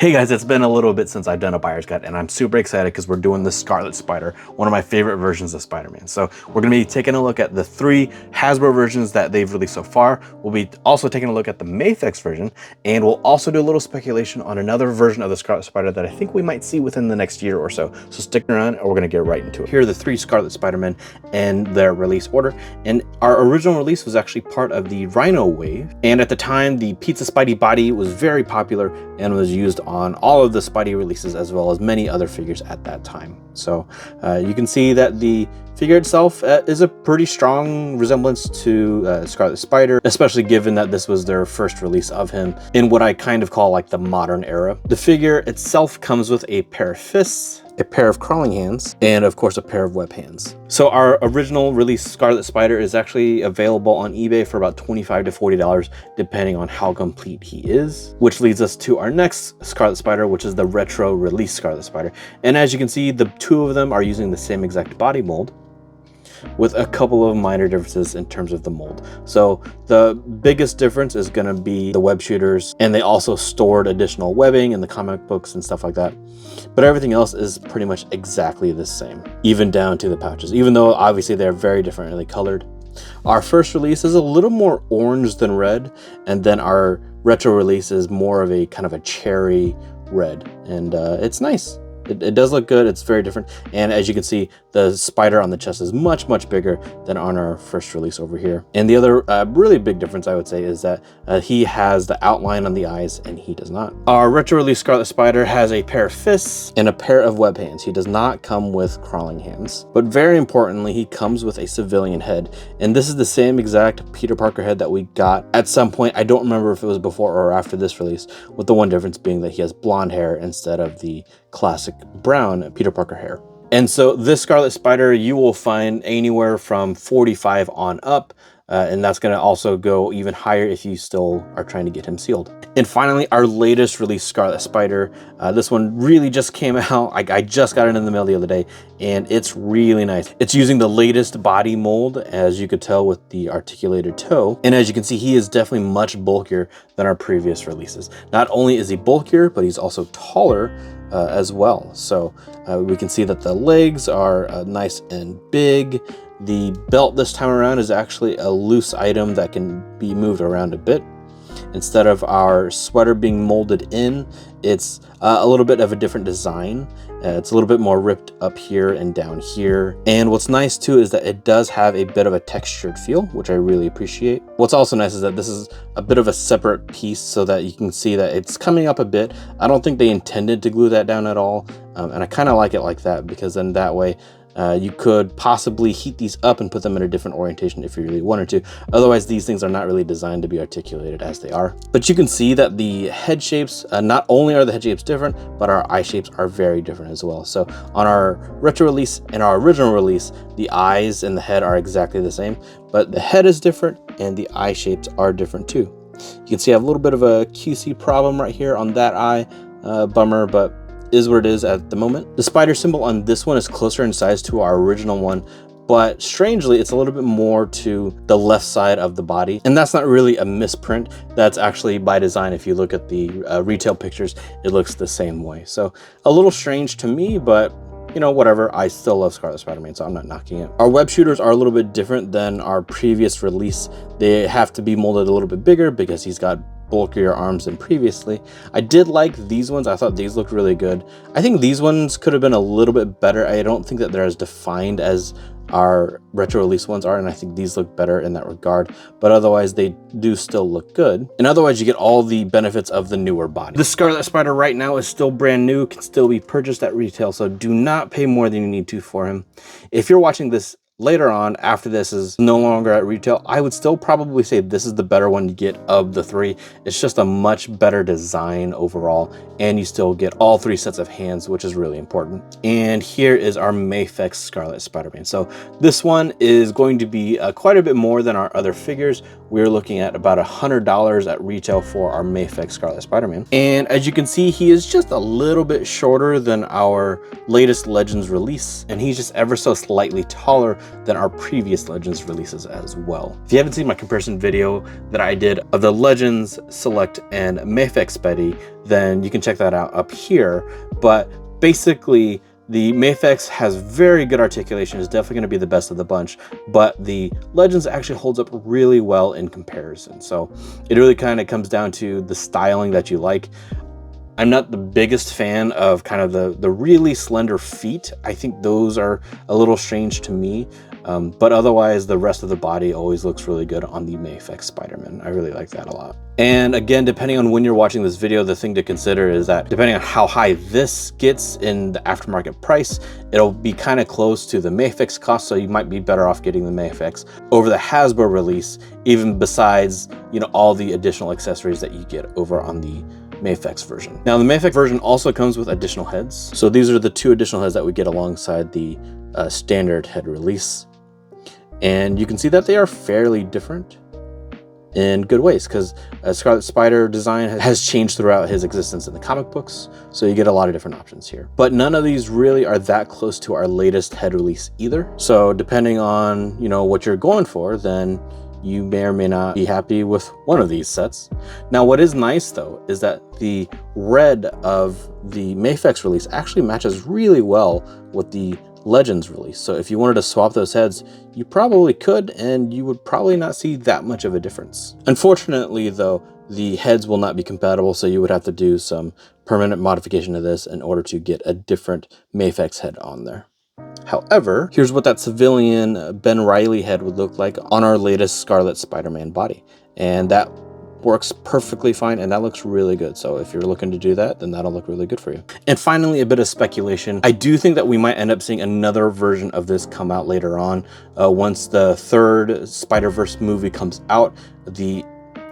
Hey guys, it's been a little bit since I've done a buyer's guide, and I'm super excited because we're doing the Scarlet Spider, one of my favorite versions of Spider-Man. So we're gonna be taking a look at the 3 Hasbro versions that they've released so far. We'll be also taking a look at the Mayfix version, and we'll also do a little speculation on another version of the Scarlet Spider that I think we might see within the next year or so. So stick around and we're gonna get right into it. Here are the 3 Scarlet Spider-Men and their release order. And our original release was actually part of the Rhino wave. And at the time, the Pizza Spidey body was very popular and was used on all of the Spidey releases as well as many other figures at that time. So you can see that the figure itself is a pretty strong resemblance to Scarlet Spider, especially given that this was their first release of him in what I kind of call like the modern era. The figure itself comes with a pair of fists, a pair of crawling hands, and of course a pair of web hands. So our original release Scarlet Spider is actually available on eBay for about $25 to $40 depending on how complete he is, which leads us to our next Scarlet Spider, which is the retro release Scarlet Spider. And as you can see, the 2 of them are using the same exact body mold, with a couple of minor differences in terms of the mold. So the biggest difference is going to be the web shooters, and they also stored additional webbing in the comic books and stuff like that. But everything else is pretty much exactly the same, even down to the pouches, even though obviously they're very differently colored. Our first release is a little more orange than red, and then our retro release is more of a kind of a cherry red, and it's nice. It does look good. It's very different. And as you can see, the spider on the chest is much, much bigger than on our first release over here. And the other really big difference, I would say, is that he has the outline on the eyes and he does not. Our retro release Scarlet Spider has a pair of fists and a pair of web hands. He does not come with crawling hands. But very importantly, he comes with a civilian head. And this is the same exact Peter Parker head that we got at some point. I don't remember if it was before or after this release, with the one difference being that he has blonde hair instead of the classic brown Peter Parker hair. And so this Scarlet Spider you will find anywhere from 45 on up, and that's going to also go even higher if you still are trying to get him sealed. And finally, our latest release Scarlet Spider. This one really just came out. I just got it in the mail the other day, and it's really nice. It's using the latest body mold, as you could tell with the articulated toe. And as you can see, he is definitely much bulkier than our previous releases. Not only is he bulkier, but he's also taller as well. So we can see that the legs are nice and big. The belt this time around is actually a loose item that can be moved around a bit. Instead of our sweater being molded in, it's a little bit of a different design. It's a little bit more ripped up here and down here. And what's nice too is that it does have a bit of a textured feel, which I really appreciate. What's also nice is that this is a bit of a separate piece so that you can see that it's coming up a bit. I don't think they intended to glue that down at all. And I kind of like it like that, because then that way you could possibly heat these up and put them in a different orientation if you really wanted to. Otherwise, these things are not really designed to be articulated as they are. But you can see that the head shapes, not only are the head shapes different, but our eye shapes are very different as well. So on our retro release and our original release, the eyes and the head are exactly the same, but the head is different and the eye shapes are different too. You can see I have a little bit of a QC problem right here on that eye, bummer, but is what it is at the moment. The spider symbol on this one is closer in size to our original one, but strangely, it's a little bit more to the left side of the body. And that's not really a misprint. That's actually by design. If you look at the retail pictures, it looks the same way. So a little strange to me, but you know, whatever. I still love Scarlet Spider-Man, so I'm not knocking it. Our web shooters are a little bit different than our previous release. They have to be molded a little bit bigger because he's got bulkier arms than previously. I did like these ones. I thought these looked really good. I think these ones could have been a little bit better. I don't think that they're as defined as our retro release ones are, and I think these look better in that regard, but otherwise they do still look good. And otherwise you get all the benefits of the newer body. The Scarlet Spider right now is still brand new, can still be purchased at retail, so do not pay more than you need to for him. If you're watching this later on, after this is no longer at retail, I would still probably say this is the better one to get of the 3. It's just a much better design overall, and you still get all 3 sets of hands, which is really important. And here is our Mayfix Scarlet Spider-Man. So this one is going to be quite a bit more than our other figures. We're looking at about $100 at retail for our Mayfix Scarlet Spider-Man. And as you can see, he is just a little bit shorter than our latest Legends release, and he's just ever so slightly taller than our previous Legends releases as well. If you haven't seen my comparison video that I did of the Legends Select and Mafex Spidey, then you can check that out up here. But basically, the Mafex has very good articulation, is definitely going to be the best of the bunch, but the Legends actually holds up really well in comparison. So it really kind of comes down to the styling that you like. I'm not the biggest fan of kind of the really slender feet. I think those are a little strange to me. But otherwise, the rest of the body always looks really good on the Mafex Spider-Man. I really like that a lot. And again, depending on when you're watching this video, the thing to consider is that depending on how high this gets in the aftermarket price, it'll be kind of close to the Mafex cost, so you might be better off getting the Mafex over the Hasbro release, even besides, you know, all the additional accessories that you get over on the Mafex version. Now, the Mafex version also comes with additional heads. So these are the 2 additional heads that we get alongside the standard head release. And you can see that they are fairly different in good ways, because Scarlet Spider design has changed throughout his existence in the comic books, so you get a lot of different options here. But none of these really are that close to our latest head release either. So depending on, you know, what you're going for, then you may or may not be happy with one of these sets. Now, what is nice though is that the red of the Mafex release actually matches really well with the Legends release. So if you wanted to swap those heads, you probably could, and you would probably not see that much of a difference. Unfortunately though, the heads will not be compatible, so you would have to do some permanent modification of this in order to get a different Mafex head on there. However, here's what that civilian Ben Reilly head would look like on our latest Scarlet Spider-Man body. And that works perfectly fine, and that looks really good. So if you're looking to do that, then that'll look really good for you. And finally, a bit of speculation. I do think that we might end up seeing another version of this come out later on. Once the 3rd Spider-Verse movie comes out,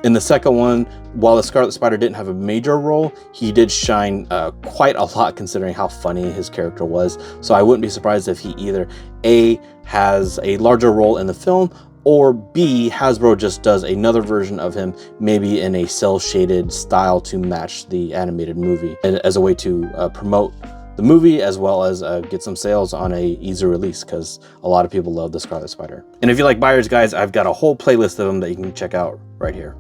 in the second one, while the Scarlet Spider didn't have a major role, he did shine quite a lot considering how funny his character was. So I wouldn't be surprised if he either A, has a larger role in the film, or B, Hasbro just does another version of him, maybe in a cel-shaded style to match the animated movie, and as a way to promote the movie, as well as get some sales on a easier release, because a lot of people love the Scarlet Spider. And if you like buyer's guides, I've got a whole playlist of them that you can check out right here.